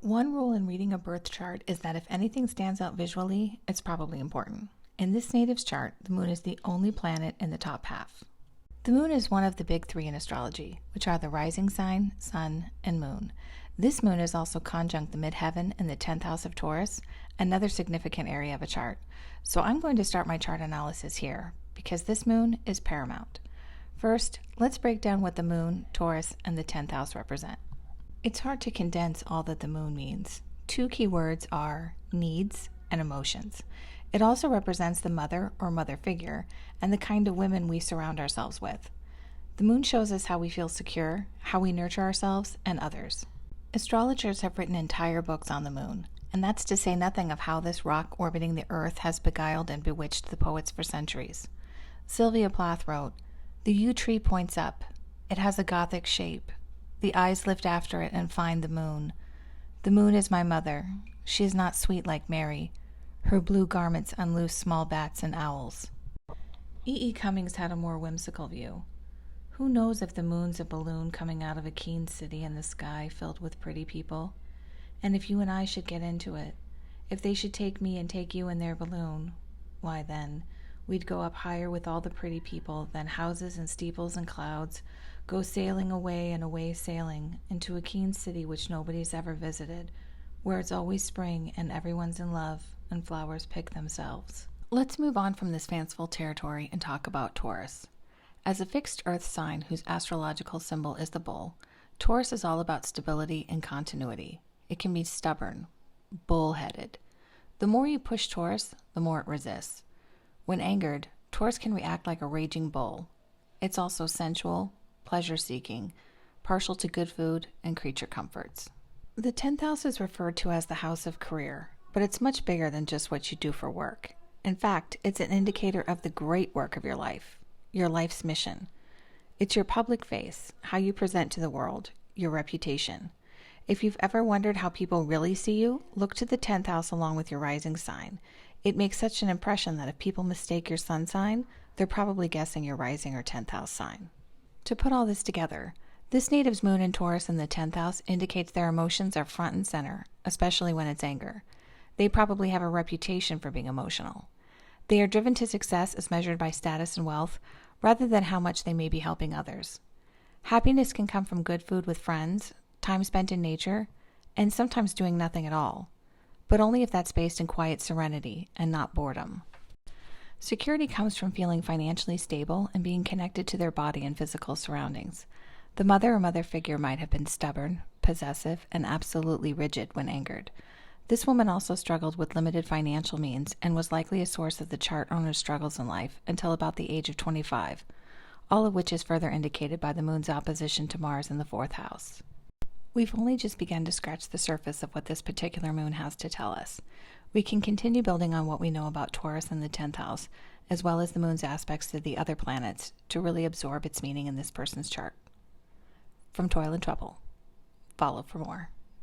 One rule in reading a birth chart is that if anything stands out visually, it's probably important. In this native's chart, the moon is the only planet in the top half. The moon is one of the big three in astrology, which are the rising sign, sun, and moon. This moon is also conjunct the midheaven in the 10th house of Taurus, another significant area of a chart. So I'm going to start my chart analysis here, because this moon is paramount. First, let's break down what the moon, Taurus, and the 10th house represent. It's hard to condense all that the moon means. Two key words are needs and emotions. It also represents the mother or mother figure and the kind of women we surround ourselves with. The moon shows us how we feel secure, how we nurture ourselves and others. Astrologers have written entire books on the moon, and that's to say nothing of how this rock orbiting the earth has beguiled and bewitched the poets for centuries. Sylvia Plath wrote, "The yew tree points up. It has a Gothic shape. The eyes lift after it and find the moon. The moon is my mother. She is not sweet like Mary. Her blue garments unloose small bats and owls." E. Cummings had a more whimsical view. Who knows if the moon's a balloon coming out of a keen city in the sky filled with pretty people? And if you and I should get into it, if they should take me and take you in their balloon, why then, we'd go up higher with all the pretty people than houses and steeples and clouds, go sailing away and away sailing into a keen city which nobody's ever visited, where it's always spring and everyone's in love and flowers pick themselves. Let's move on from this fanciful territory and talk about Taurus. As a fixed earth sign whose astrological symbol is the bull, Taurus is all about stability and continuity. It can be stubborn, bull-headed. The more you push Taurus, the more it resists. When angered, Taurus can react like a raging bull. It's also sensual, pleasure-seeking, partial to good food and creature comforts. The 10th house is referred to as the house of career, but it's much bigger than just what you do for work. In fact, it's an indicator of the great work of your life's mission. It's your public face, how you present to the world, your reputation. If you've ever wondered how people really see you, look to the 10th house along with your rising sign. It makes such an impression that if people mistake your sun sign, they're probably guessing your rising or 10th house sign. To put all this together, this native's moon in Taurus in the 10th house indicates their emotions are front and center, especially when it's anger. They probably have a reputation for being emotional. They are driven to success as measured by status and wealth, rather than how much they may be helping others. Happiness can come from good food with friends, time spent in nature, and sometimes doing nothing at all, but only if that's based in quiet serenity and not boredom. Security comes from feeling financially stable and being connected to their body and physical surroundings. The mother or mother figure might have been stubborn, possessive, and absolutely rigid when angered. This woman also struggled with limited financial means and was likely a source of the chart owner's struggles in life until about the age of 25, all of which is further indicated by the moon's opposition to Mars in the 4th house. We've only just begun to scratch the surface of what this particular moon has to tell us. We can continue building on what we know about Taurus and the 10th house, as well as the moon's aspects to the other planets, to really absorb its meaning in this person's chart. From Toil and Trouble, follow for more.